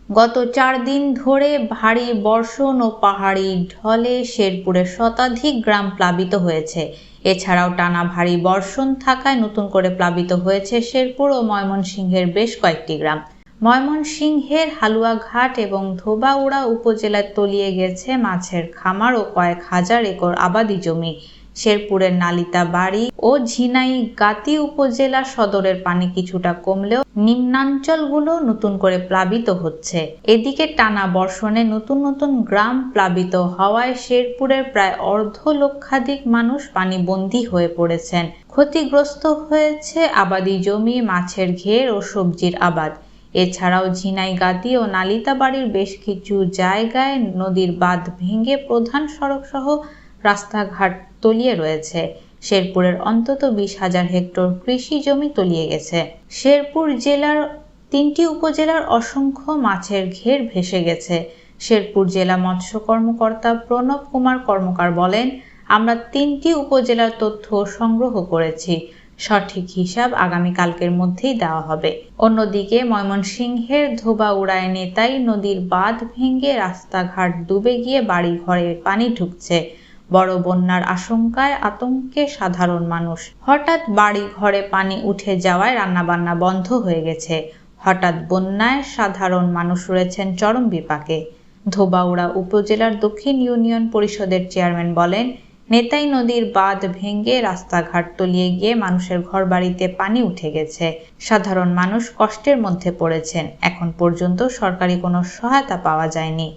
গত 4 দিন ধরে ভারী বর্ষণ ও পাহাড়ি ঢলে শেরপুরের শতাধিক গ্রাম প্লাবিত হয়েছে। এছাড়াও টানা ভারী বর্ষণ থাকায় নতুন করে প্লাবিত হয়েছে শেরপুর ও ময়মনসিংহের বেশ কয়েকটি গ্রাম। ময়মনসিংহের হালুয়াঘাট এবং ধোবাউড়া উপজেলায় তলিয়ে গেছে মাছের খামার ও কয়েক হাজার একর আবাদি জমি। শেরপুরের নালিতাবাড়ী ও ঝিনাইগাতী উপজেলা সদরের পানি কিছুটা কমলেও নিম্নাঞ্চলগুলো নতুন করে প্লাবিত হচ্ছে। এদিকে টানা বর্ষণে নতুন নতুন গ্রাম প্লাবিত হওয়ায় শেরপুরের প্রায় অর্ধলক্ষাধিক মানুষ পানিবন্দী হয়ে পড়েছেন। ক্ষতিগ্রস্ত হয়েছে আবাদি জমি, মাছের ঘের ও সবজির আবাদ। এছাড়াও ঝিনাইগাতী ও নালিতাবাড়ীর বেশ কিছু জায়গায় নদীর বাঁধ ভেঙে প্রধান সড়ক সহ রাস্তাঘাট তলিয়ে রয়েছে। শেরপুরের অন্তত 20,000 হেক্টর কৃষি জমি তলিয়ে গেছে। শেরপুর জেলার 3টি উপজেলার অসংখ্য মাছের ঘের ভেসে গেছে। শেরপুর জেলা মৎস্য কর্মকর্তা প্রণব কুমার কর্মকার বলেন, আমরা 3টি উপজেলার তথ্য সংগ্রহ করেছি। সঠিক হিসাব আগামীকালকের মধ্যেই দেওয়া হবে। অন্যদিকে ময়মনসিংহের ধোবাউড়ায় নেতাই নদীর বাঁধ ভেঙে রাস্তাঘাট ডুবে গিয়ে বাড়ি ঘরে পানি ঢুকছে। বড় বন্যার আশঙ্কায় আতঙ্কে সাধারণ মানুষ। হঠাৎ বাড়ি ঘরে পানি উঠে যাওয়ায় রান্নাবান্না বন্ধ হয়ে গেছে। হঠাৎ বন্যায় সাধারণ মানুষ রয়েছেন চরম বিপাকে। ধোবাউড়া উপজেলার দক্ষিণ ইউনিয়ন পরিষদের চেয়ারম্যান বলেন, নেতাই নদীর বাঁধ ভেঙে রাস্তাঘাট তলিয়ে গিয়ে মানুষের ঘরবাড়িতে পানি উঠে গেছে। সাধারণ মানুষ কষ্টের মধ্যে পড়েছেন। এখন পর্যন্ত সরকারি কোনো সহায়তা পাওয়া যায়নি।